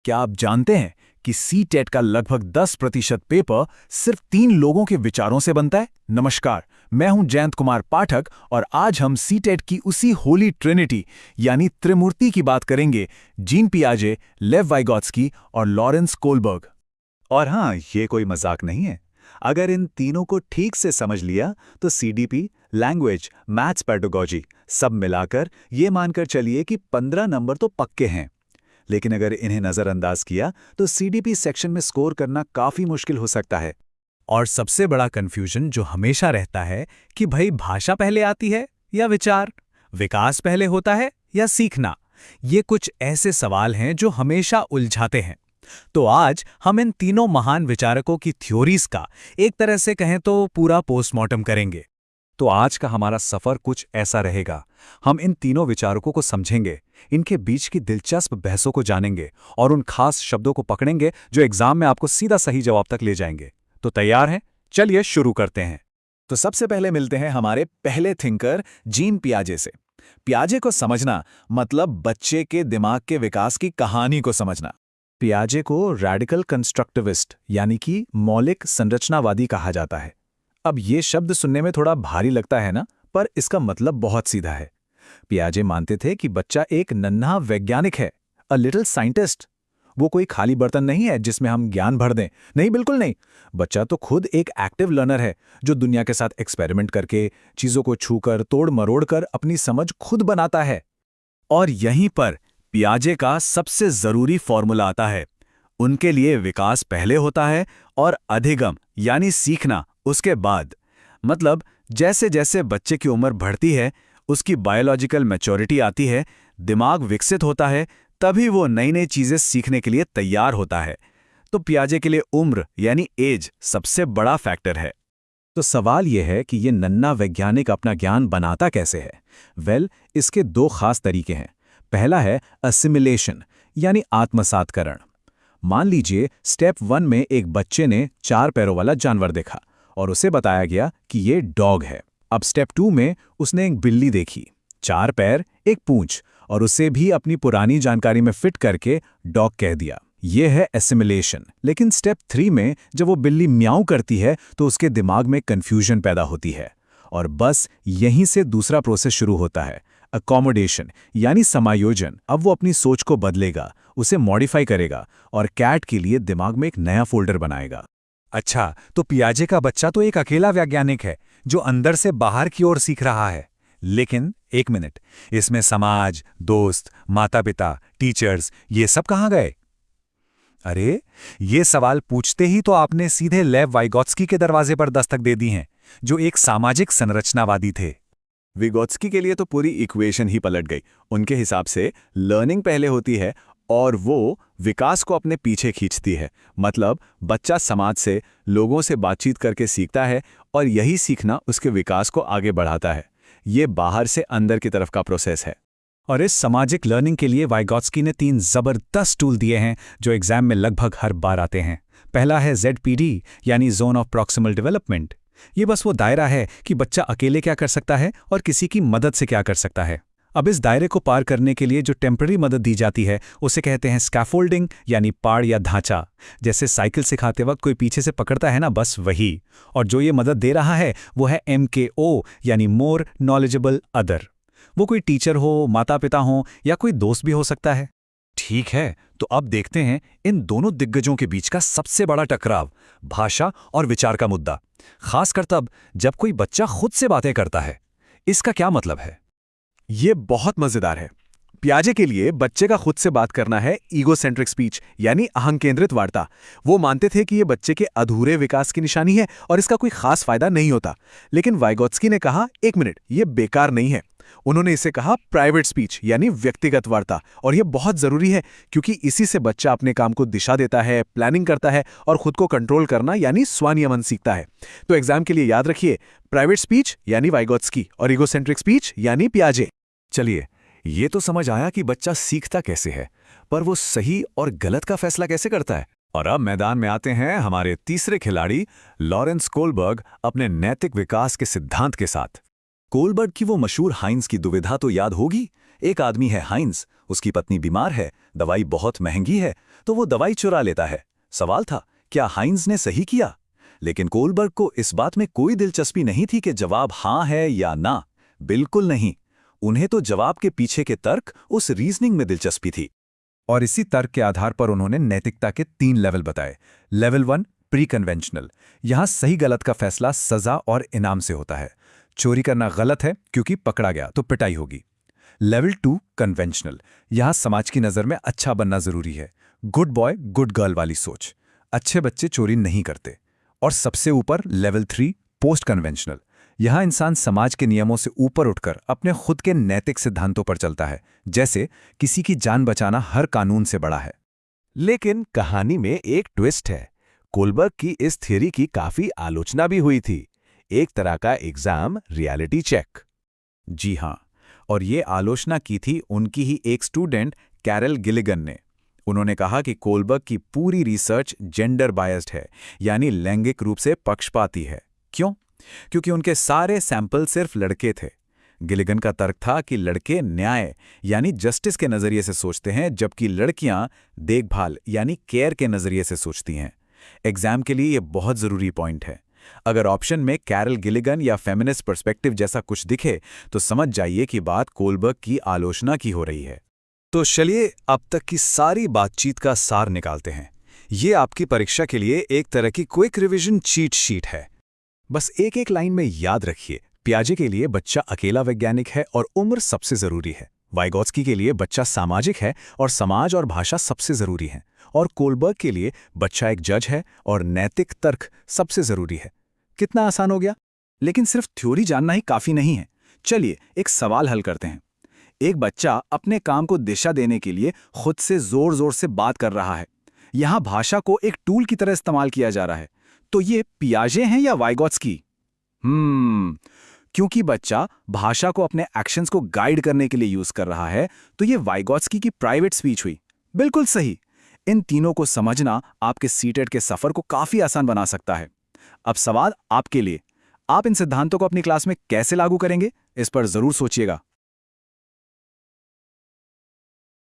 क्या आप जानते हैं कि सी-टेट का लगभग 10% पेपर सिर्फ 3 लोगों के विचारों से बनता है? नमस्कार, मैं हूं जयंत कुमार पाठक और आज हम सी-टेट की उसी होली ट्रिनिटी यानी त्रिमूर्ति की बात करेंगे, जीन पियाजे, लेव वाइगोत्स्की और लॉरेंस कोलबर्ग। और हाँ, ये कोई मजाक नहीं है। अगर इन तीनों को ठीक से समझ लिया तो सीडीपी, लैंग्वेज, मैथ्स, पेडागोजी सब मिलाकर ये मानकर चलिए कि 15 नंबर तो पक्के हैं। लेकिन अगर इन्हें नज़रअंदाज किया तो सीडीपी सेक्शन में स्कोर करना काफ़ी मुश्किल हो सकता है। और सबसे बड़ा कंफ्यूजन जो हमेशा रहता है कि भाई भाषा पहले आती है या विचार, विकास पहले होता है या सीखना। ये कुछ ऐसे सवाल हैं जो हमेशा उलझाते हैं। तो आज हम इन तीनों महान विचारकों की थ्योरीज का एक तरह से कहें तो पूरा पोस्टमार्टम करेंगे। तो आज का हमारा सफ़र कुछ ऐसा रहेगा। हम इन तीनों विचारकों को समझेंगे, इनके बीच की दिलचस्प बहसों को जानेंगे और उन खास शब्दों को पकड़ेंगे जो एग्जाम में आपको सीधा सही जवाब तक ले जाएंगे। तो तैयार हैं? चलिए शुरू करते हैं। तो सबसे पहले मिलते हैं हमारे पहले थिंकर जीन पियाजे से। पियाजे को समझना मतलब बच्चे के दिमाग के विकास की कहानी को समझना। पियाजे को रैडिकल कंस्ट्रक्टिविस्ट यानी कि मौलिक संरचनावादी कहा जाता है। अब ये शब्द सुनने में थोड़ा भारी लगता है ना, पर इसका मतलब बहुत सीधा है। पियाजे मानते थे कि बच्चा एक नन्हा वैज्ञानिक है, अ लिटिल साइंटिस्ट। वो कोई खाली बर्तन नहीं है जिसमें हम ज्ञान भर दें। नहीं, बिल्कुल नहीं। बच्चा तो खुद एक एक्टिव लर्नर है जो दुनिया के साथ एक्सपेरिमेंट करके, चीजों को छूकर, तोड़ मरोड़ कर अपनी समझ खुद बनाता है। और यहीं पर पियाजे का सबसे जरूरी फॉर्मूला आता है। उनके लिए विकास पहले होता है और अधिगम यानी सीखना उसके बाद। मतलब जैसे जैसे बच्चे की उम्र बढ़ती है, उसकी बायोलॉजिकल मैच्योरिटी आती है, दिमाग विकसित होता है, तभी वो नई नई चीजें सीखने के लिए तैयार होता है। तो पियाजे के लिए उम्र यानी एज सबसे बड़ा फैक्टर है। तो सवाल यह है कि ये नन्हा वैज्ञानिक अपना ज्ञान बनाता कैसे है? इसके 2 खास तरीके हैं। पहला है असिमिलेशन यानी आत्मसातकरण। मान लीजिए स्टेप 1 में एक बच्चे ने 4 पैरों वाला जानवर देखा और उसे बताया गया कि ये डॉग है। अब स्टेप 2 में उसने एक बिल्ली देखी, 4 पैर, एक पूंछ, और उसे भी अपनी पुरानी जानकारी में फिट करके डॉग कह दिया। ये है एसिमिलेशन। लेकिन स्टेप 3 में जब वो बिल्ली म्याऊं करती है तो उसके दिमाग में कंफ्यूजन पैदा होती है और बस यहीं से दूसरा प्रोसेस शुरू होता है, अकोमोडेशन यानी समायोजन। अब वो अपनी सोच को बदलेगा, उसे मॉडिफाई करेगा और कैट के लिए दिमाग में एक नया फोल्डर बनाएगा। अच्छा, तो पियाजे का बच्चा तो एक अकेला वैज्ञानिक है जो अंदर से बाहर की ओर सीख रहा है। लेकिन एक मिनट, इसमें समाज, दोस्त, माता पिता, टीचर्स ये सब कहाँ गए? अरे, ये सवाल पूछते ही तो आपने सीधे लेव वाइगोत्स्की के दरवाजे पर दस्तक दे दी हैं, जो एक सामाजिक संरचनावादी थे। विगोत्स्की के लिए तो पूरी इक्वेशन ही पलट गई। उनके हिसाब से लर्निंग पहले होती है और वो विकास को अपने पीछे खींचती है। मतलब बच्चा समाज से, लोगों से बातचीत करके सीखता है और यही सीखना उसके विकास को आगे बढ़ाता है। ये बाहर से अंदर की तरफ का प्रोसेस है। और इस सामाजिक लर्निंग के लिए वाइगोत्स्की ने 3 जबरदस्त टूल दिए हैं जो एग्जाम में लगभग हर बार आते हैं। पहला है ZPD यानी जोन ऑफ प्रॉक्सिमल डेवलपमेंट। ये बस वो दायरा है कि बच्चा अकेले क्या कर सकता है और किसी की मदद से क्या कर सकता है। अब इस दायरे को पार करने के लिए जो टेम्पररी मदद दी जाती है उसे कहते हैं स्कैफोल्डिंग यानी पाड़ या ढांचा। जैसे साइकिल सिखाते वक्त कोई पीछे से पकड़ता है ना, बस वही। और जो ये मदद दे रहा है वो है MKO यानी मोर नॉलेजेबल अदर। वो कोई टीचर हो, माता पिता हो या कोई दोस्त भी हो सकता है। ठीक है, तो अब देखते हैं इन दोनों दिग्गजों के बीच का सबसे बड़ा टकराव, भाषा और विचार का मुद्दा। खासकर तब जब कोई बच्चा खुद से बातें करता है। इसका क्या मतलब है? ये बहुत मजेदार है। पियाजे के लिए बच्चे का खुद से बात करना है ईगोसेंट्रिक स्पीच यानी अहंकेंद्रित वार्ता। वो मानते थे कि ये बच्चे के अधूरे विकास की निशानी है और इसका कोई खास फायदा नहीं होता। लेकिन वाइगोत्स्की ने कहा, एक मिनट, ये बेकार नहीं है। उन्होंने इसे कहा प्राइवेट स्पीच यानी व्यक्तिगत वार्ता। और ये बहुत जरूरी है क्योंकि इसी से बच्चा अपने काम को दिशा देता है, प्लानिंग करता है और खुद को कंट्रोल करना यानी स्वनियमन सीखता है। तो एग्जाम के लिए याद रखिए, प्राइवेट स्पीच यानी वाइगोत्स्की और ईगोसेंट्रिक स्पीच यानी पियाजे। चलिए, ये तो समझ आया कि बच्चा सीखता कैसे है, पर वो सही और गलत का फैसला कैसे करता है। और अब मैदान में आते हैं हमारे तीसरे खिलाड़ी लॉरेंस कोलबर्ग अपने नैतिक विकास के सिद्धांत के साथ। कोलबर्ग की वो मशहूर हाइंस की दुविधा तो याद होगी एक आदमी है हाइंस, उसकी पत्नी बीमार है, दवाई बहुत महंगी है, तो वो दवाई चुरा लेता है। सवाल था, क्या हाइंस ने सही किया? लेकिन कोलबर्ग को इस बात में कोई दिलचस्पी नहीं थी कि जवाब हाँ है या ना। बिल्कुल नहीं। उन्हें तो जवाब के पीछे के तर्क, उस रीजनिंग में दिलचस्पी थी। और इसी तर्क के आधार पर उन्होंने नैतिकता के 3 लेवल बताए। लेवल 1 प्री कन्वेंशनल, यहां सही गलत का फैसला सजा और इनाम से होता है। चोरी करना गलत है क्योंकि पकड़ा गया तो पिटाई होगी। लेवल 2 कन्वेंशनल, यहां समाज की नज़र में अच्छा बनना जरूरी है। गुड बॉय गुड गर्ल वाली सोच, अच्छे बच्चे चोरी नहीं करते। और सबसे ऊपर लेवल 3 पोस्ट कन्वेंशनल, यहां इंसान समाज के नियमों से ऊपर उठकर अपने खुद के नैतिक सिद्धांतों पर चलता है, जैसे किसी की जान बचाना हर कानून से बड़ा है। लेकिन कहानी में एक ट्विस्ट है। कोलबर्ग की इस थियरी की काफी आलोचना भी हुई थी, एक तरह का एग्जाम रियलिटी चेक। जी हां, और ये आलोचना की थी उनकी ही एक स्टूडेंट कैरल गिलिगन ने। उन्होंने कहा कि कोलबर्ग की पूरी रिसर्च जेंडर बायस्ड है, यानी लैंगिक रूप से पक्षपाती है। क्यों? क्योंकि उनके सारे सैंपल सिर्फ लड़के थे। गिलिगन का तर्क था कि लड़के न्याय यानी जस्टिस के नजरिए से सोचते हैं, जबकि लड़कियां देखभाल यानी केयर के नजरिए से सोचती हैं। एग्जाम के लिए ये बहुत जरूरी पॉइंट है। अगर ऑप्शन में कैरल गिलिगन या फेमिनिस्ट पर्सपेक्टिव जैसा कुछ दिखे तो समझ जाइए कि बात कोलबर्ग की आलोचना की हो रही है। तो चलिए अब तक की सारी बातचीत का सार निकालते हैं। ये आपकी परीक्षा के लिए एक तरह की क्विक रिवीजन चीट शीट है। बस एक एक लाइन में याद रखिए, पियाजे के लिए बच्चा अकेला वैज्ञानिक है और उम्र सबसे जरूरी है। वाइगॉत्स्की के लिए बच्चा सामाजिक है और समाज और भाषा सबसे जरूरी है। और कोलबर्ग के लिए बच्चा एक जज है और नैतिक तर्क सबसे जरूरी है। कितना आसान हो गया? लेकिन सिर्फ थ्योरी जानना ही काफी नहीं है। चलिए एक सवाल हल करते हैं। एक बच्चा अपने काम को दिशा देने के लिए खुद से जोर जोर से बात कर रहा है। यहां भाषा को एक टूल की तरह इस्तेमाल किया जा रहा है। तो ये पियाजे हैं या वाइगॉत्स्की? क्योंकि बच्चा भाषा को अपने एक्शंस को गाइड करने के लिए यूज कर रहा है, तो ये वाइगॉत्स्की की प्राइवेट स्पीच हुई। बिल्कुल सही। इन तीनों को समझना आपके सीटेट के सफर को काफी आसान बना सकता है। अब सवाल आपके लिए, आप इन सिद्धांतों को अपनी क्लास में कैसे लागू करेंगे, इस पर जरूर सोचिएगा।